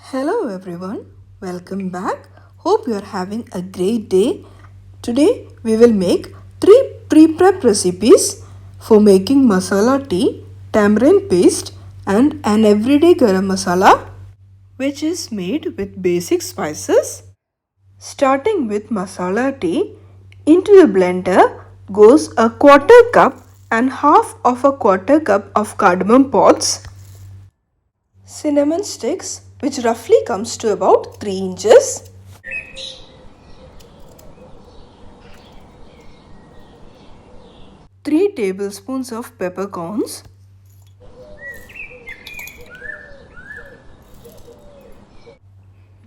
Hello everyone, welcome back. Hope you are having a great day. Today we will make 3 pre-prep recipes for making masala tea, tamarind paste and an everyday garam masala which is made with basic spices. Starting with masala tea, into the blender goes a quarter cup and half of a quarter cup of cardamom pods, cinnamon sticks which roughly comes to about 3 inches, 3 tablespoons of peppercorns,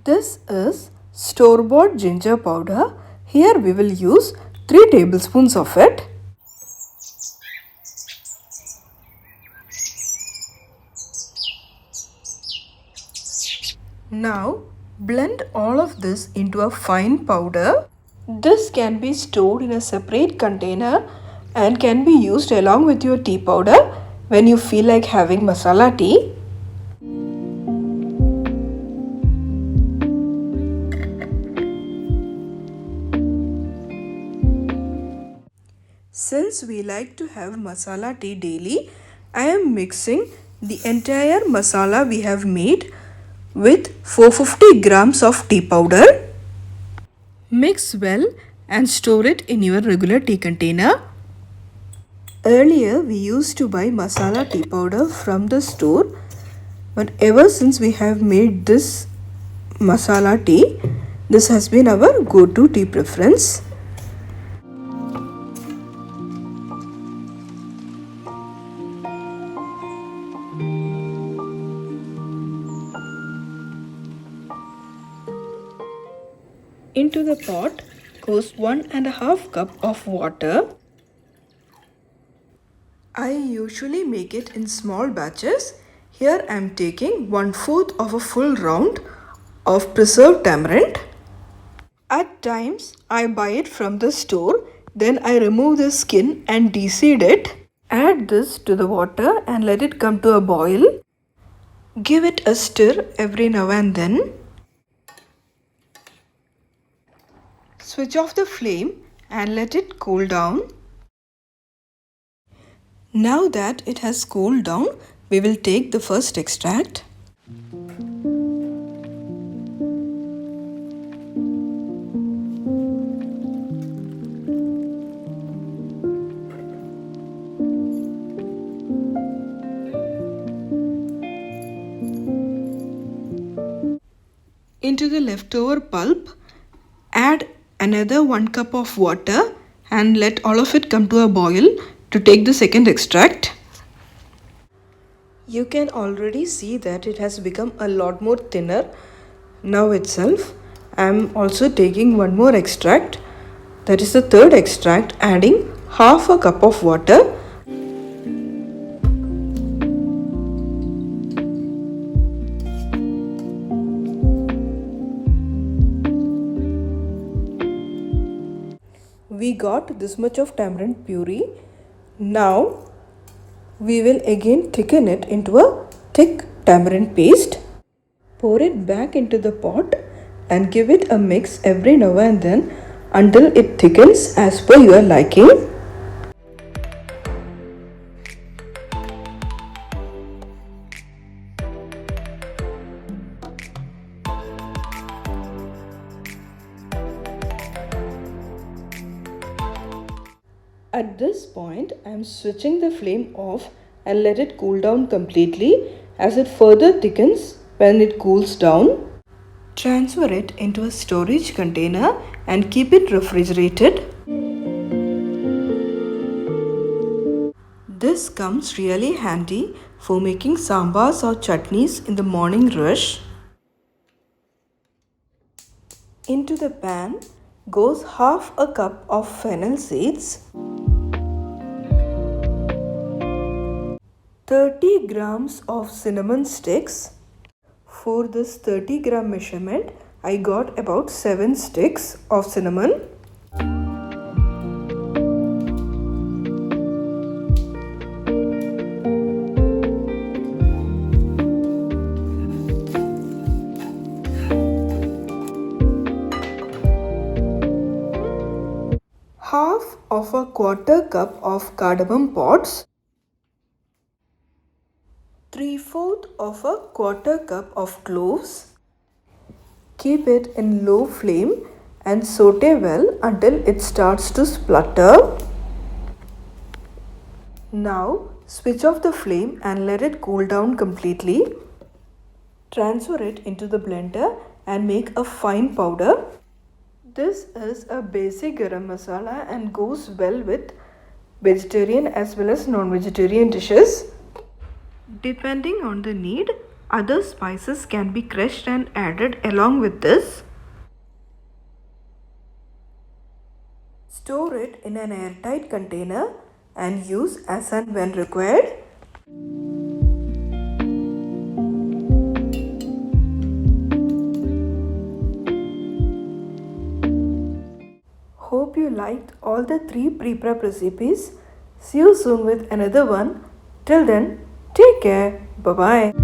this is store-bought ginger powder. Here we will use 3 tablespoons of it. Now blend all of this into a fine powder. This can be stored in a separate container and can be used along with your tea powder when you feel like having masala tea. Since we like to have masala tea daily, I am mixing the entire masala we have made with 450 grams of tea powder. Mix well and store it in your regular tea container. Earlier we used to buy masala tea powder from the store, but ever since we have made this masala tea, this has been our go-to tea preference. Into the pot goes 1.5 cup of water. I usually make it in small batches. Here I am taking 1/4 of a full round of preserved tamarind. At times I buy it from the store, then I remove the skin and de-seed it. Add this to the water and let it come to a boil. Give it a stir every now and then. Switch off the flame and let it cool down. Now that it has cooled down, we will take the first extract. Into the leftover pulp, add another 1 cup of water and let all of it come to a boil to take the second extract. You can already see that it has become a lot more thinner now itself. I am also taking one more extract, that is the third extract, adding half a cup of water. We got this much of tamarind puree. Now we will again thicken it into a thick tamarind paste. Pour it back into the pot and give it a mix every now and then until it thickens as per your liking. At this point, I am switching the flame off and let it cool down completely as it further thickens when it cools down. Transfer it into a storage container and keep it refrigerated. This comes really handy for making sambars or chutneys in the morning rush. Into the pan goes half a cup of fennel seeds, 30 grams of cinnamon sticks. For this 30 gram measurement, I got about 7 sticks of cinnamon. of a quarter cup of cardamom pods, 3/4 of a quarter cup of cloves. Keep it in low flame and saute well until it starts to splutter. Now switch off the flame and let it cool down completely. Transfer it into the blender and make a fine powder. This is a basic garam masala and goes well with vegetarian as well as non-vegetarian dishes. Depending on the need, other spices can be crushed and added along with this. Store it in an airtight container and use as and when required. Hope you liked all the 3 pre-prep recipes. See you soon with another one. Till then, take care. Bye-bye.